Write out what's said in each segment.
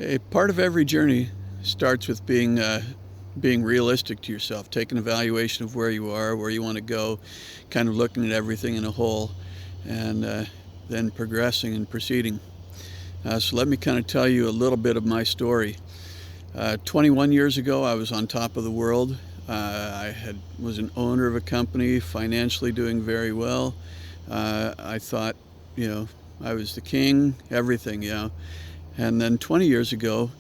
A part of every journey starts with being realistic to yourself, taking an evaluation of where you are, where you want to go, kind of looking at everything in a whole, and then progressing and proceeding. So let me kind of tell you a little bit of my story. 21 years ago, I was on top of the world. Was an owner of a company, financially doing very well. I thought, you know, I was the king, everything, And then 20 years ago,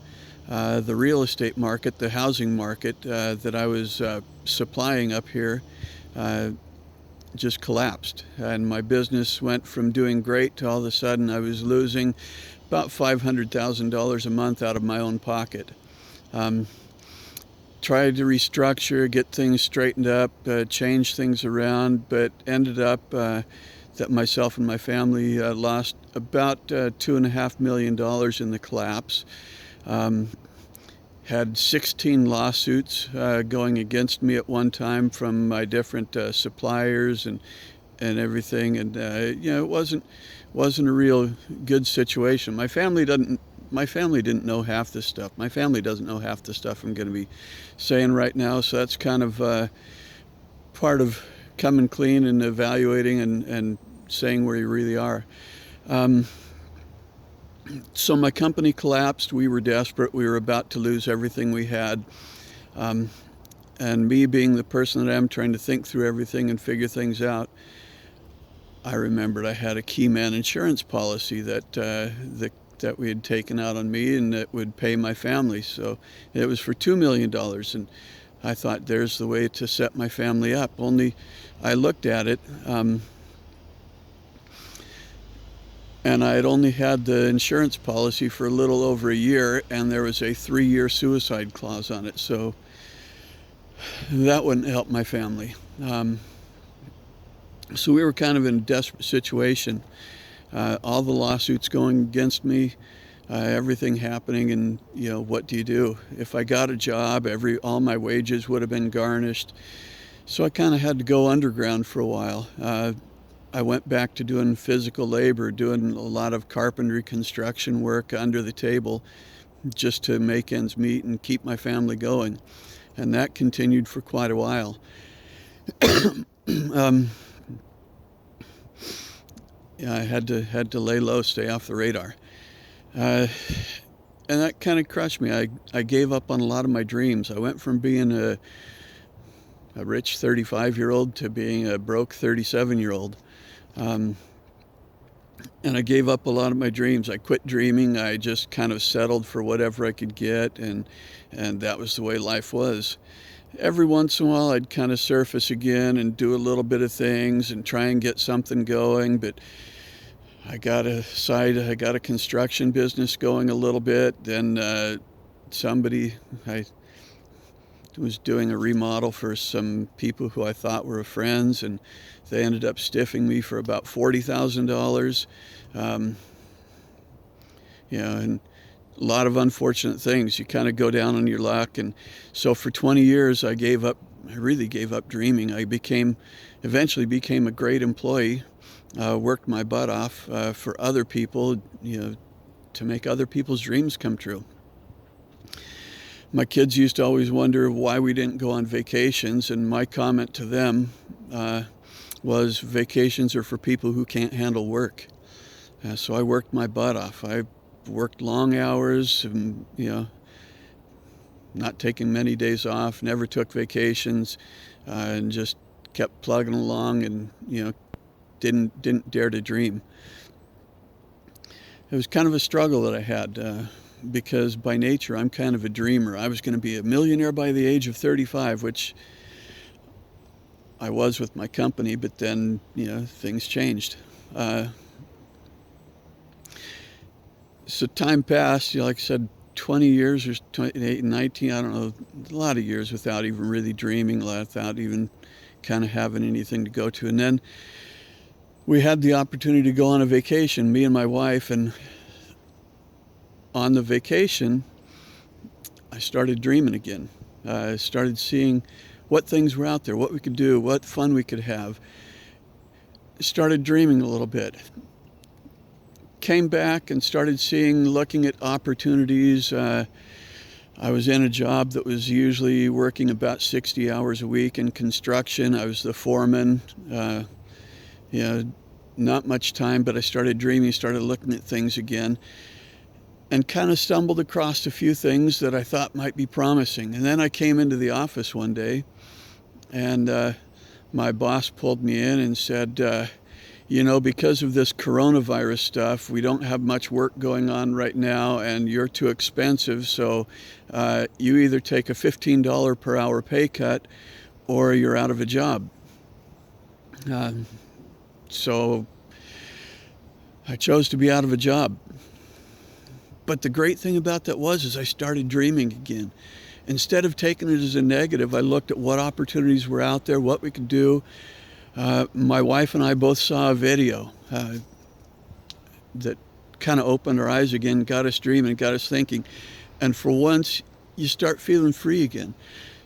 the real estate market, the housing market that I was supplying up here, uh, just collapsed. And my business went from doing great to all of a sudden I was losing about $500,000 a month out of my own pocket. Um, Tried to restructure, get things straightened up, change things around, but ended up that myself and my family lost about $2.5 million in the collapse. Um, had 16 lawsuits going against me at one time from my different suppliers and everything, and it wasn't a real good situation. My family didn't know half this stuff. My family doesn't know half the stuff I'm going to be saying right now, so that's kind of part of coming clean and evaluating and saying where you really are. So my company collapsed. We were desperate. We were about to lose everything we had. And me being the person that I am, trying to think through everything and figure things out, I remembered I had a key man insurance policy that we had taken out on me and that would pay my family. So it was for $2 million. And I thought, there's the way to set my family up. Only I looked at it, and I had only had the insurance policy for a little over a year, and there was a 3-year suicide clause on it. So that wouldn't help my family. So we were kind of in a desperate situation. All the lawsuits going against me, everything happening, and what do you do? If I got a job, all my wages would have been garnished. So I kind of had to go underground for a while. I went back to doing physical labor, doing a lot of carpentry, construction work under the table, just to make ends meet and keep my family going. And that continued for quite a while. I had to lay low, stay off the radar. And that kind of crushed me. I gave up on a lot of my dreams. I went from being a rich 35-year-old to being a broke 37-year-old. And I gave up a lot of my dreams. I quit dreaming. I just kind of settled for whatever I could get, and that was the way life was. Every once in a while, I'd kind of surface again and do a little bit of things and try and get something going, but I got a construction business going a little bit. Then I was doing a remodel for some people who I thought were friends, and they ended up stiffing me for about $40,000. And a lot of unfortunate things. You kind of go down on your luck. And so for 20 years, I really gave up dreaming. I eventually became a great employee, worked my butt off for other people, to make other people's dreams come true. My kids used to always wonder why we didn't go on vacations, and my comment to them was, vacations are for people who can't handle work. So I worked my butt off. I worked long hours, and, not taking many days off, never took vacations, and just kept plugging along, and didn't dare to dream. It was kind of a struggle that I had. Because by nature, I'm kind of a dreamer. I was going to be a millionaire by the age of 35, which I was with my company, but then, things changed. So time passed, like I said, 20 years or 28, 19, I don't know, a lot of years without even really dreaming, without even kind of having anything to go to. And then we had the opportunity to go on a vacation, me and my wife, and on the vacation, I started dreaming again. I started seeing what things were out there, what we could do, what fun we could have. I started dreaming a little bit. came back and started looking at opportunities. I was in a job that was usually working about 60 hours a week in construction. I was the foreman. You know, not much time, but I started dreaming, started looking at things again, and kind of stumbled across a few things that I thought might be promising. And then I came into the office one day, and my boss pulled me in and said, you know, because of this coronavirus stuff, we don't have much work going on right now, and you're too expensive, so you either take a $15 per hour pay cut or you're out of a job. So I chose to be out of a job. But the great thing about that is I started dreaming again. Instead of taking it as a negative, I looked at what opportunities were out there, what we could do. My wife and I both saw a video that kind of opened our eyes again, got us dreaming, got us thinking. And for once, you start feeling free again.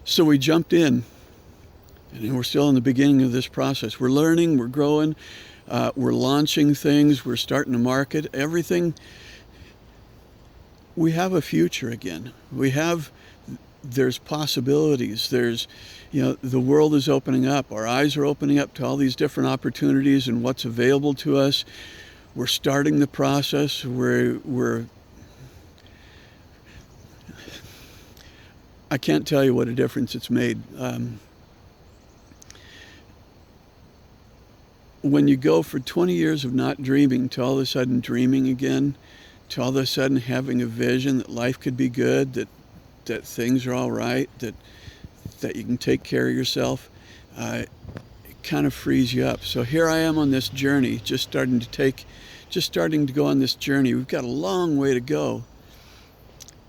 So we jumped in, and we're still in the beginning of this process. We're learning, we're growing, we're launching things, we're starting to market everything. We have a future again. There's possibilities. The world is opening up. Our eyes are opening up to all these different opportunities and what's available to us. We're starting the process. I can't tell you what a difference it's made. When you go for 20 years of not dreaming to all of a sudden dreaming again, to all of a sudden having a vision that life could be good, that things are all right, that you can take care of yourself, it kind of frees you up. So here I am on this journey, just starting to go on this journey. We've got a long way to go,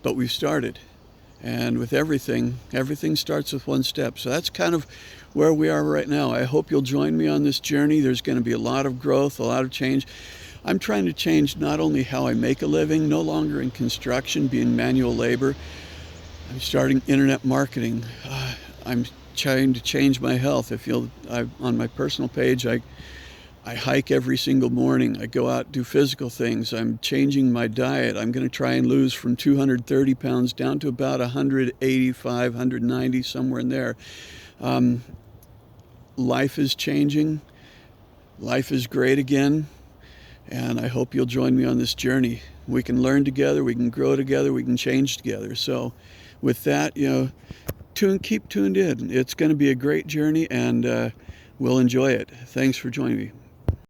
but we've started. And with everything starts with one step. So that's kind of where we are right now. I hope you'll join me on this journey. There's going to be a lot of growth, a lot of change. I'm trying to change not only how I make a living, no longer in construction, being manual labor. I'm starting internet marketing. I'm trying to change my health. On my personal page, I hike every single morning. I go out and do physical things. I'm changing my diet. I'm going to try and lose from 230 pounds down to about 185, 190, somewhere in there. Life is changing. Life is great again. And I hope you'll join me on this journey. We can learn together, we can grow together, we can change together. So with that, keep tuned in. It's going to be a great journey, and we'll enjoy it. Thanks for joining me.